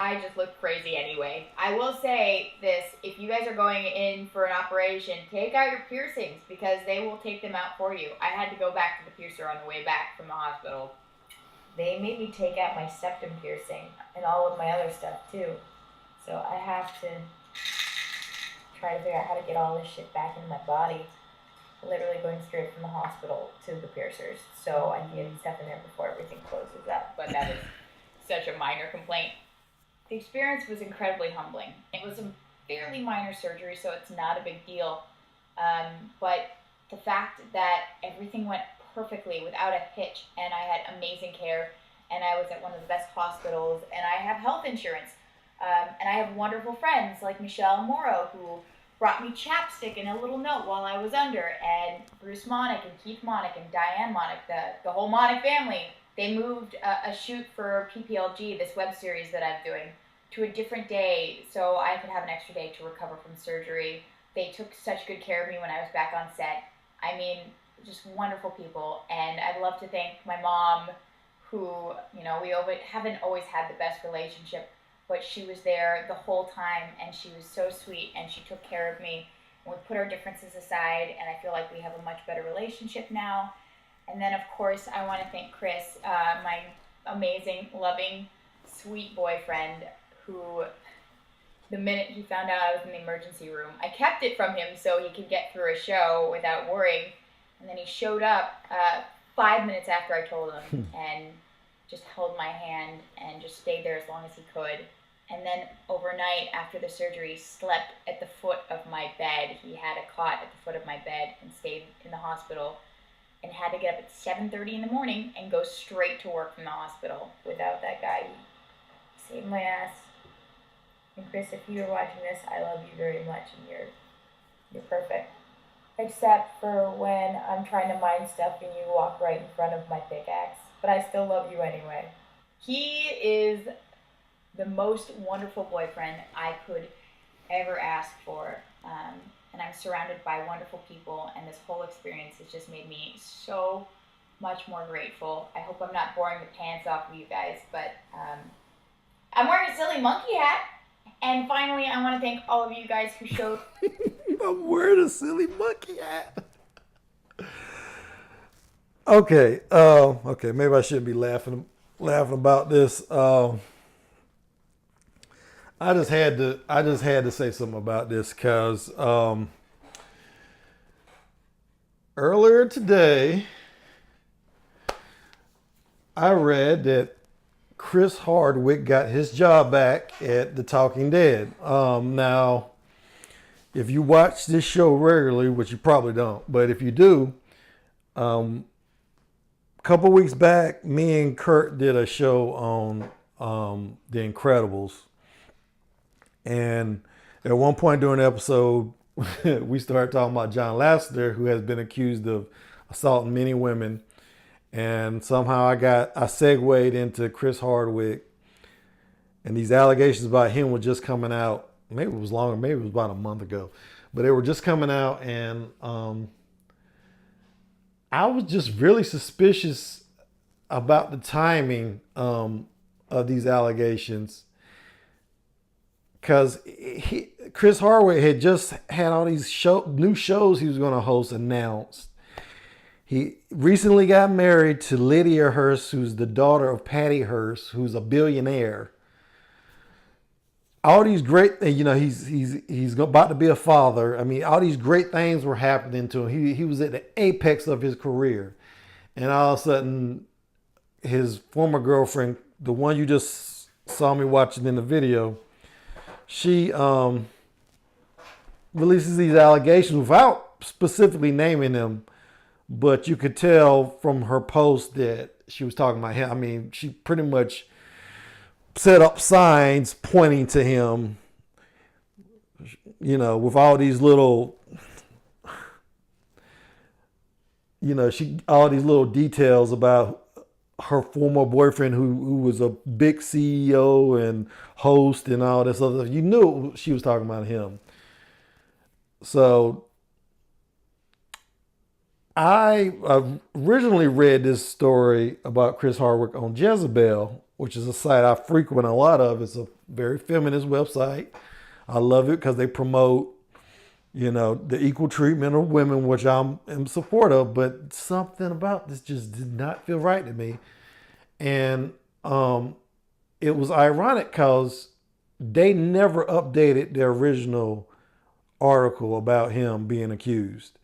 I just look crazy anyway. I will say this, if you guys are going in for an operation, take out your piercings because they will take them out for you. I had to go back to the piercer on the way back from the hospital. They made me take out my septum piercing and all of my other stuff too. So I have to try to figure out how to get all this shit back in my body. Literally going straight from the hospital to the piercers, so I can get stuff in there before everything closes up. But that is such a minor complaint. The experience was incredibly humbling. It was a fairly minor surgery, so it's not a big deal. But the fact that everything went perfectly without a hitch, and I had amazing care, and I was at one of the best hospitals, and I have health insurance, and I have wonderful friends like Michelle Morrow who brought me chapstick and a little note while I was under, and Bruce Monick and Keith Monick and Diane Monick, the whole Monick family. They moved a shoot for PPLG, this web series that I'm doing, to a different day so I could have an extra day to recover from surgery. They took such good care of me when I was back on set. I mean, just wonderful people, and I'd love to thank my mom, who, we haven't always had the best relationship, but she was there the whole time, and she was so sweet, and she took care of me. And we put our differences aside, and I feel like we have a much better relationship now. And then, of course, I want to thank Chris, my amazing, loving, sweet boyfriend, who, the minute he found out I was in the emergency room, I kept it from him so he could get through a show without worrying. And then he showed up 5 minutes after I told him, and just held my hand and just stayed there as long as he could. And then overnight after the surgery, slept at the foot of my bed. He had a cot at the foot of my bed and stayed in the hospital, and had to get up at 7:30 in the morning and go straight to work from the hospital. Without that guy, he saved my ass. And Chris, if you're watching this, I love you very much, and you're perfect. Except for when I'm trying to mine stuff and you walk right in front of my pickaxe. But I still love you anyway. He is the most wonderful boyfriend I could ever ask for. And I'm surrounded by wonderful people, and this whole experience has just made me so much more grateful. I hope I'm not boring the pants off of you guys, but I'm wearing a silly monkey hat. And finally, I want to thank all of you guys who showed... I'm wearing a silly monkey hat. Okay, maybe I shouldn't be laughing about this. I just had to say something about this because earlier today I read that Chris Hardwick got his job back at The Talking Dead. Now, if you watch this show regularly, which you probably don't, but if you do, a couple weeks back, me and Kurt did a show on The Incredibles. And at one point during the episode, we started talking about John Lasseter, who has been accused of assaulting many women. And somehow I segued into Chris Hardwick. And these allegations about him were just coming out. Maybe it was longer, maybe it was about a month ago. But they were just coming out, and I was just really suspicious about the timing of these allegations, because Chris Hardwick had just had all these new shows he was going to host announced. He recently got married to Lydia Hearst, who's the daughter of Patty Hearst, who's a billionaire. All these great, he's about to be a father. I mean, all these great things were happening to him. He was at the apex of his career. And all of a sudden, his former girlfriend, the one you just saw me watching in the video, she releases these allegations without specifically naming them. But you could tell from her post that she was talking about him. I mean, she pretty much set up signs pointing to him, with all these little, all these little details about her former boyfriend who was a big CEO and host and all this other stuff. You knew she was talking about him. So I originally read this story about Chris Hardwick on Jezebel, which is a site I frequent a lot of. It's a very feminist website. I love it because they promote, the equal treatment of women, which I'm in support of. But something about this just did not feel right to me. And it was ironic because they never updated their original article about him being accused.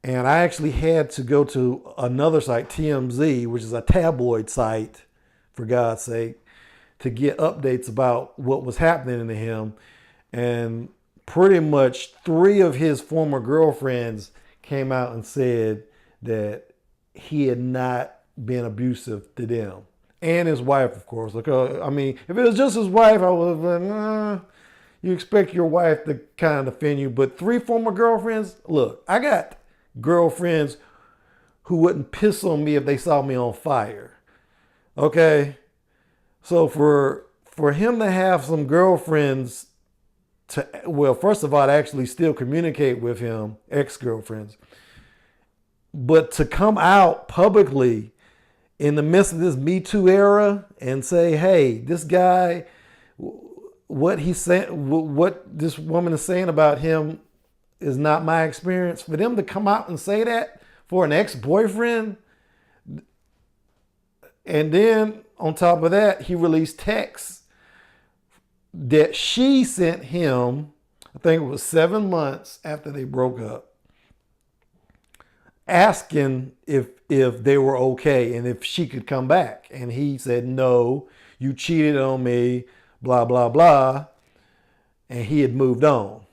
And I actually had to go to another site, TMZ, which is a tabloid site, for God's sake, to get updates about what was happening to him. And pretty much 3 of his former girlfriends came out and said that he had not been abusive to them. And his wife, of course. Like, if it was just his wife, I would have been, nah. You expect your wife to kind of defend you. But 3 former girlfriends, look, I got girlfriends who wouldn't piss on me if they saw me on fire. Okay? So for him to have some girlfriends first of all, to actually still communicate with him, ex-girlfriends, but to come out publicly in the midst of this Me Too era and say, hey, this guy, what he's saying, what this woman is saying about him is not my experience. For them to come out and say that for an ex-boyfriend, and then on top of that, he released texts that she sent him, I think it was 7 months after they broke up, asking if they were okay and if she could come back. And he said, no, you cheated on me, blah, blah, blah. And he had moved on.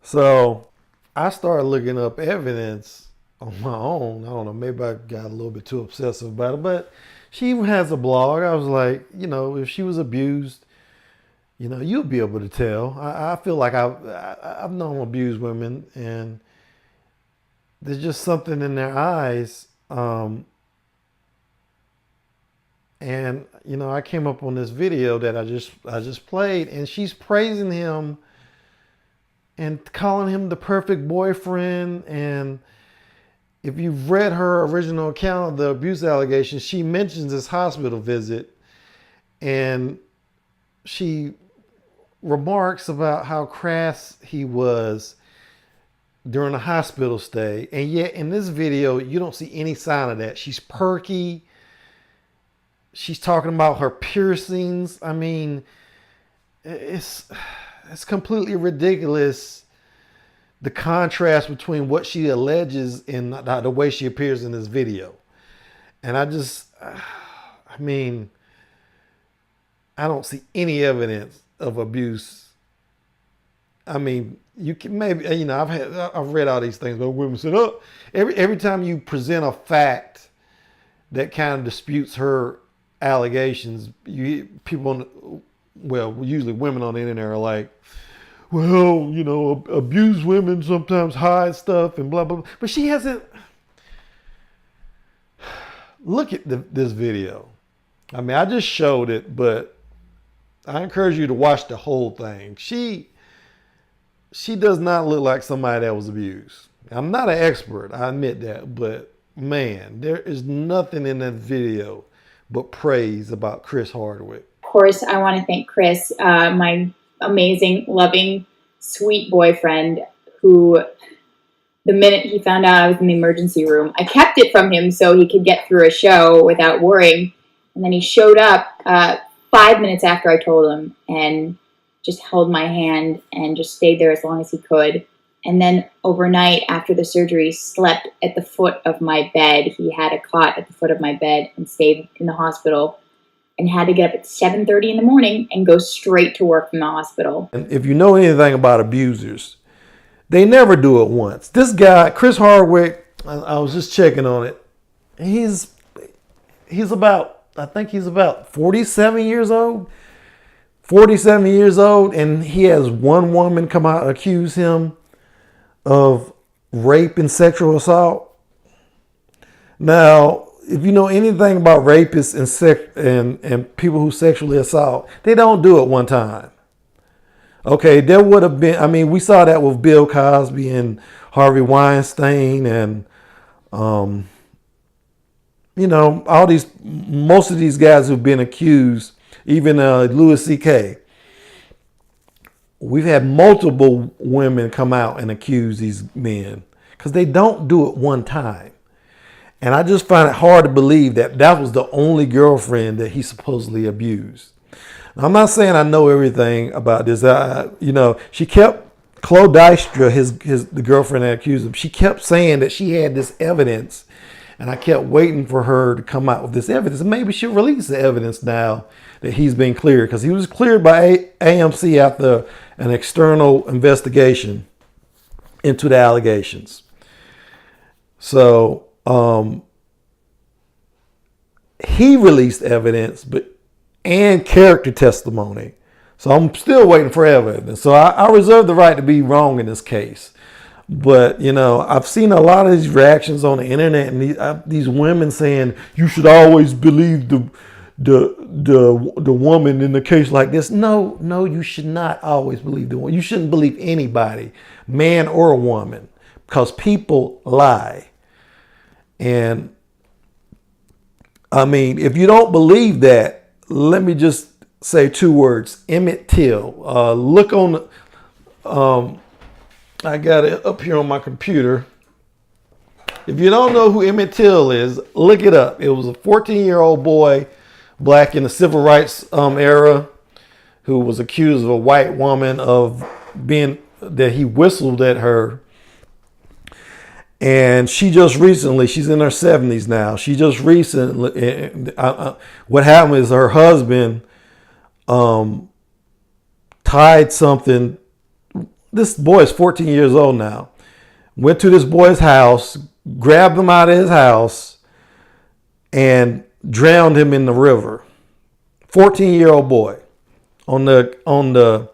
So I started looking up evidence on my own. I don't know, maybe I got a little bit too obsessive about it, but she has a blog. I was like, if she was abused, you'll be able to tell. I feel like I've known abused women, and there's just something in their eyes. And, I came up on this video that I just played, and she's praising him and calling him the perfect boyfriend. And if you've read her original account of the abuse allegations, she mentions this hospital visit, and she remarks about how crass he was during the hospital stay. And yet in this video, you don't see any sign of that. She's perky. She's talking about her piercings. I mean, it's completely ridiculous, the contrast between what she alleges and the way she appears in this video. And I don't see any evidence of abuse. I mean, you can maybe, I've read all these things, but women said, oh, every time you present a fact that kind of disputes her allegations, usually women on the internet are like, well, abused women sometimes hide stuff and blah, blah, blah. But she hasn't. Look at this video. I mean, I just showed it, but I encourage you to watch the whole thing. She does not look like somebody that was abused. I'm not an expert, I admit that, but man, there is nothing in that video but praise about Chris Hardwick. Of course, I want to thank Chris, my amazing, loving, sweet boyfriend, who, the minute he found out I was in the emergency room, I kept it from him so he could get through a show without worrying. And then he showed up 5 minutes after I told him and just held my hand and just stayed there as long as he could. And then overnight after the surgery, slept at the foot of my bed. He had a cot at the foot of my bed and stayed in the hospital, and had to get up at 7:30 in the morning and go straight to work from the hospital. And if you know anything about abusers, they never do it once. This guy, Chris Hardwick, I was just checking on it. He's about 47 years old. 47 years old, and he has one woman come out and accuse him of rape and sexual assault. Now, if you know anything about rapists and people who sexually assault, they don't do it one time. Okay, there would have been, we saw that with Bill Cosby and Harvey Weinstein and most of these guys who've been accused, even Louis C.K., we've had multiple women come out and accuse these men because they don't do it one time. And I just find it hard to believe that that was the only girlfriend that he supposedly abused. Now, I'm not saying I know everything about this. She kept, Chloe Dystra, the girlfriend that accused him, she kept saying that she had this evidence. And I kept waiting for her to come out with this evidence. And maybe she'll release the evidence now that he's been cleared. Because he was cleared by AMC after an external investigation into the allegations. So he released evidence and character testimony. So I'm still waiting for evidence. So I reserve the right to be wrong in this case. But, I've seen a lot of these reactions on the internet and these women saying you should always believe the woman in a case like this. No, you should not always believe the woman. You shouldn't believe anybody, man or woman, because people lie. And I mean, if you don't believe that, let me just say two words: Emmett Till. Look on I got it up here on my computer. If you don't know who Emmett Till is, look it up. It was a 14-year-old boy, black in the civil rights era, who was accused of a white woman that he whistled at her. And she's in her 70s now. She just recently, what happened is her husband tied something. This boy is 14 years old now. Went to this boy's house, grabbed him out of his house, and drowned him in the river. 14-year-old boy. On the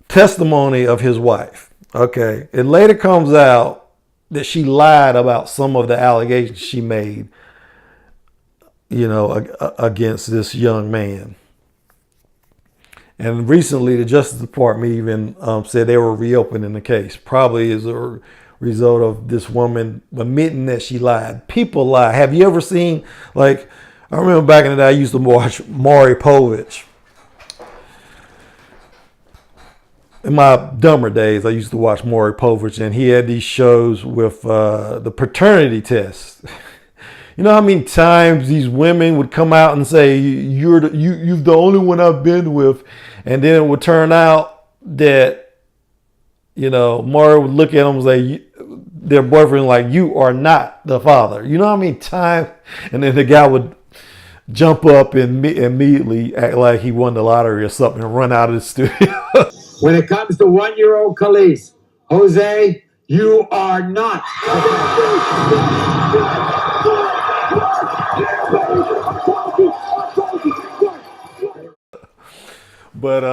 testimony of his wife. Okay. It later comes out that she lied about some of the allegations she made, against this young man. And recently, the Justice Department even said they were reopening the case, probably as a result of this woman admitting that she lied. People lie. Have you ever seen, I remember back in the day, I used to watch Maury Povich. In my dumber days, I used to watch Maury Povich, and he had these shows with the paternity test. You know how many times these women would come out and say, you're the only one I've been with. And then it would turn out that, Maury would look at them and say, their boyfriend, like, you are not the father. You know how many times? And then the guy would jump up and immediately act like he won the lottery or something and run out of the studio. When it comes to 1-year-old Khalees, Jose, you are not. But,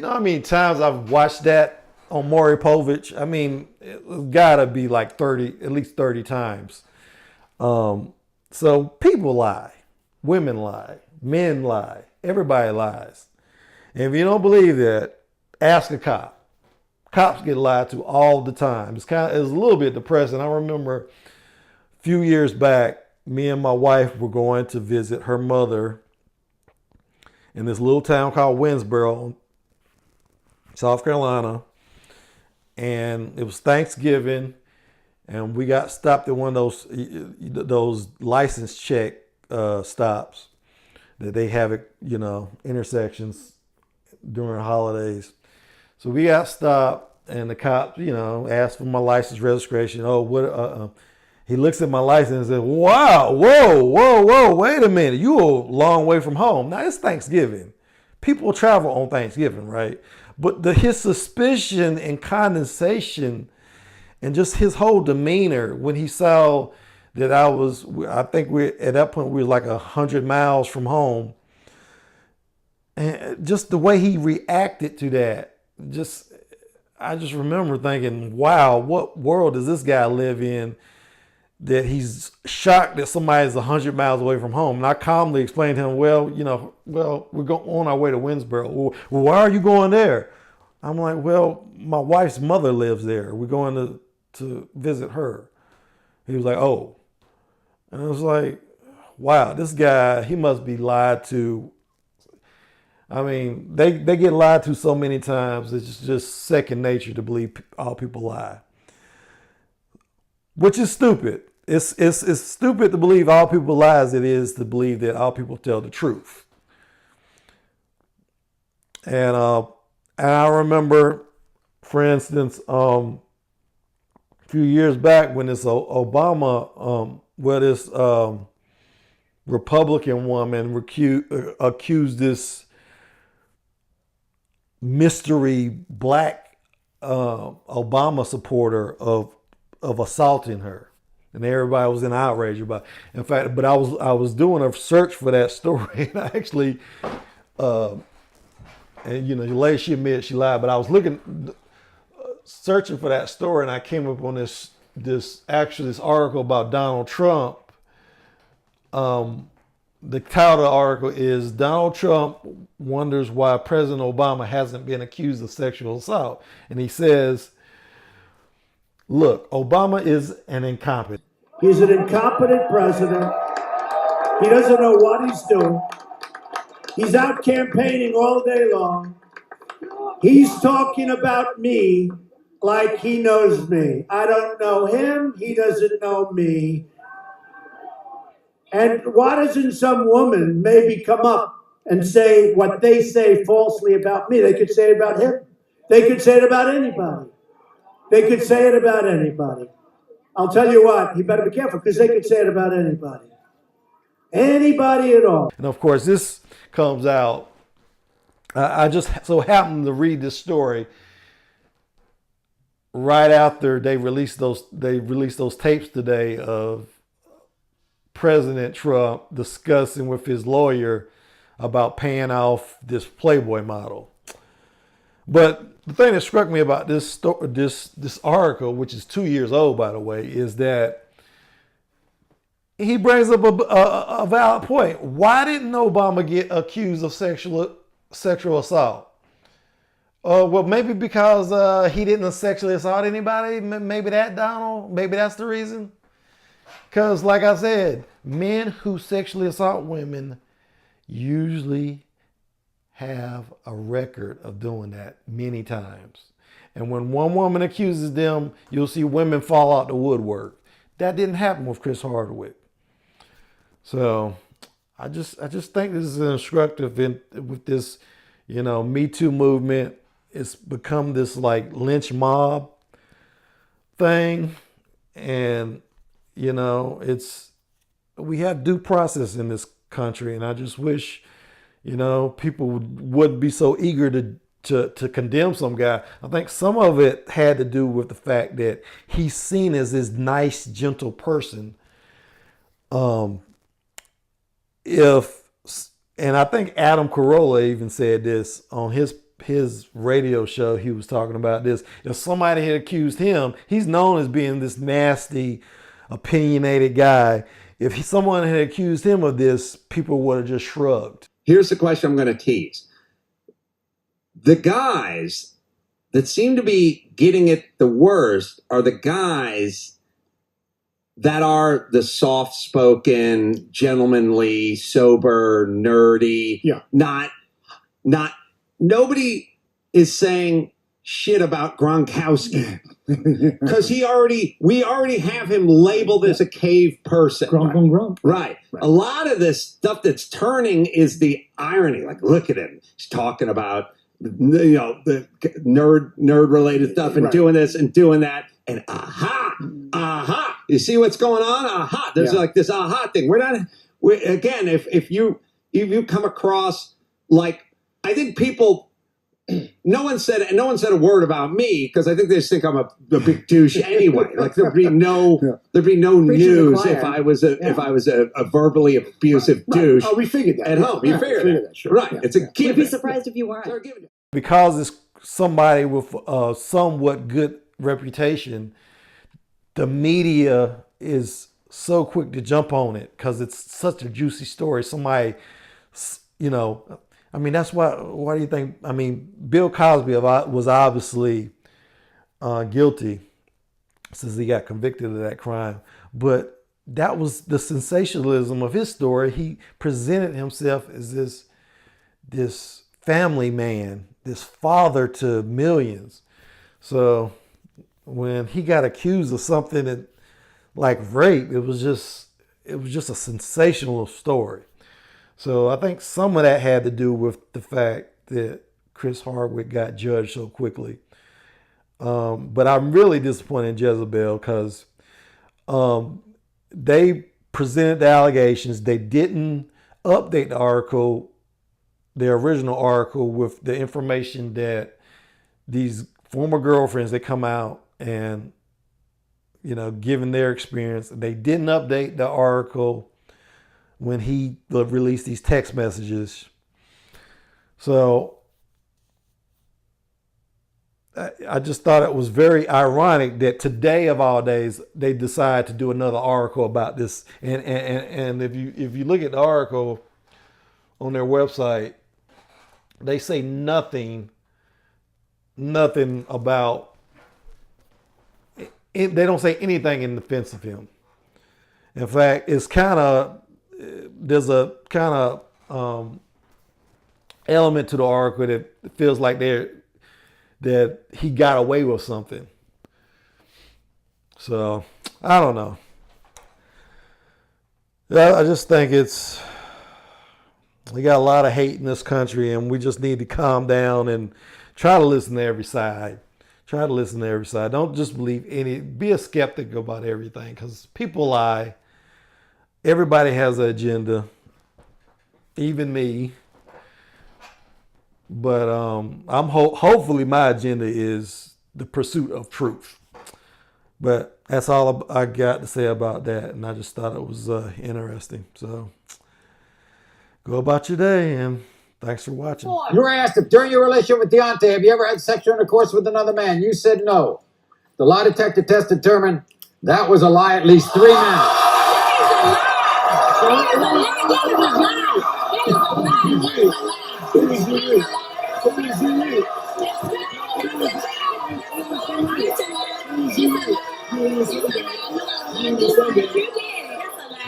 how many times I've watched that on Maury Povich? I mean, it's got to be like at least 30 times. So people lie. Women lie. Men lie. Everybody lies. And if you don't believe that, ask a cop. Cops get lied to all the time. It's a little bit depressing. I remember a few years back, me and my wife were going to visit her mother in this little town called Winsboro, South Carolina. And it was Thanksgiving, and we got stopped at one of those license check stops that they have at, intersections during holidays. So we got stopped, and the cop, asked for my license registration. He looks at my license and says, wow, whoa, wait a minute. You're a long way from home. Now, it's Thanksgiving. People travel on Thanksgiving, right? But his suspicion and condensation and just his whole demeanor when he saw that I think at that point we were like 100 miles from home. And just the way he reacted to that, I just remember thinking, wow, what world does this guy live in that he's shocked that somebody's 100 miles away from home? And I calmly explained to him, we're on our way to Winsboro. Well, why are you going there? I'm like, well, my wife's mother lives there. We're going to visit her. He was like, oh. And I was like, wow, this guy, he must be lied to. I mean, they get lied to so many times, it's just second nature to believe all people lie. Which is stupid. It's stupid to believe all people lie as it is to believe that all people tell the truth. And I remember, for instance, a few years back when this Obama, this Republican woman accused this mystery black Obama supporter of assaulting her, and everybody was in outrage about it. In fact, but I was doing a search for that story, and I actually, and the lady, she admitted she lied, but I was searching for that story, and I came up on this article about Donald Trump. The title of the article is Donald Trump wonders why President Obama hasn't been accused of sexual assault. And he says, look, Obama is an incompetent. He's an incompetent president. He doesn't know what he's doing. He's out campaigning all day long. He's talking about me like he knows me. I don't know him. He doesn't know me. And why doesn't some woman maybe come up and say what they say falsely about me? They could say it about him. They could say it about anybody. They could say it about anybody. I'll tell you what, you better be careful, because they could say it about anybody. Anybody at all. And of course, this comes out. I just so happened to read this story right after they released those tapes today of President Trump discussing with his lawyer about paying off this Playboy model. But the thing that struck me about this article, which is 2 years old, by the way, is that he brings up a valid point. Why didn't Obama get accused of sexual assault? Well, maybe because he didn't sexually assault anybody. Maybe that, Donald. Maybe that's the reason. Because, like I said, men who sexually assault women usually have a record of doing that many times. And when one woman accuses them, you'll see women fall out the woodwork. That didn't happen with Chris Hardwick. So I just think this is instructive with this, Me Too movement. It's become this like lynch mob thing. And we have due process in this country, and I just wish, people wouldn't be so eager to condemn some guy. I think some of it had to do with the fact that he's seen as this nice, gentle person. And I think Adam Carolla even said this on his radio show. He was talking about this. If somebody had accused him, he's known as being this nasty, opinionated guy. If someone had accused him of this, people would have just shrugged. Here's the question I'm going to tease. The guys that seem to be getting it the worst are the guys that are the soft-spoken, gentlemanly, sober, nerdy. Yeah. Not nobody is saying shit about Gronkowski. Because we already have him labeled as a cave person. Gronk. Right. A lot of this stuff that's turning is the irony. Like, look at him. He's talking about, the nerd related stuff and doing this and doing that. And aha. You see what's going on? Aha. There's like this aha thing. Again, if you come across like, I think people, no one said a word about me because I think they just think I'm a big douche anyway. Like there'd be no news if I was a verbally abusive douche. Oh, we figured that at home. You figured that, sure. Right? Yeah, it's a given. We'd be surprised if you weren't. Because it's somebody with a somewhat good reputation, the media is so quick to jump on it because it's such a juicy story. Somebody, that's why do you think, Bill Cosby was obviously guilty since he got convicted of that crime. But that was the sensationalism of his story. He presented himself as this family man, this father to millions. So when he got accused of something that, like rape, it was just a sensational story. So I think some of that had to do with the fact that Chris Hardwick got judged so quickly. But I'm really disappointed in Jezebel because they presented the allegations. They didn't update the article, the original article, with the information that these former girlfriends that come out and, given their experience. They didn't update the article when he released these text messages. So I just thought it was very ironic that today of all days they decide to do another article about this. And if you look at the article on their website, they say nothing about it. They don't say anything in defense of him. In fact, there's a kind of element to the article that feels like that he got away with something. So I don't know. I just think we got a lot of hate in this country, and we just need to calm down and try to listen to every side. Don't just believe be a skeptic about everything, because people lie. Everybody has an agenda, even me. But hopefully my agenda is the pursuit of truth. But that's all I got to say about that, and I just thought it was interesting. So go about your day, and thanks for watching. You were asked if during your relationship with Deontay, have you ever had sexual intercourse with another man? You said no. The lie detector test determined that was a lie at least 3 men.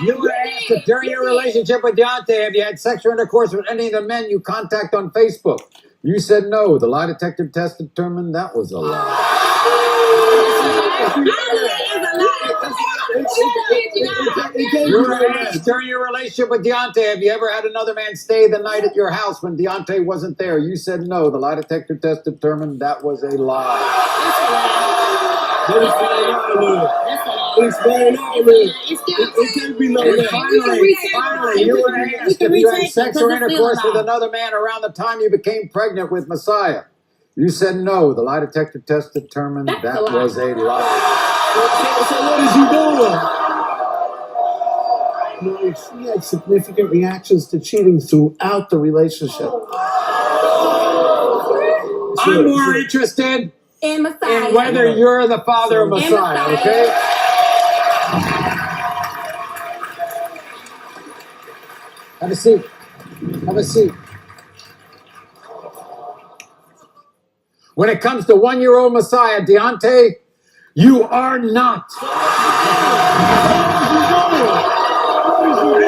You were asked if during your relationship with Deontay, have you had sexual intercourse with any of the men you contact on Facebook? You said no. The lie detector test determined that was a lie. You were asked during your relationship with Deontay, have you ever had another man stay the night at your house when Deontay wasn't there? You said no. The lie detector test determined that was a lie. It can't be no lie. Finally, you were asked if you had sexual intercourse with another man around the time you became pregnant with Messiah. You said no. The lie detector test determined that was a lie. So what is he doing? She had significant reactions to cheating throughout the relationship. I'm more interested in Messiah. in whether you're the father of Messiah, okay? Have a seat. Have a seat. When it comes to 1-year-old Messiah, Deontay, you are not. What is he doing?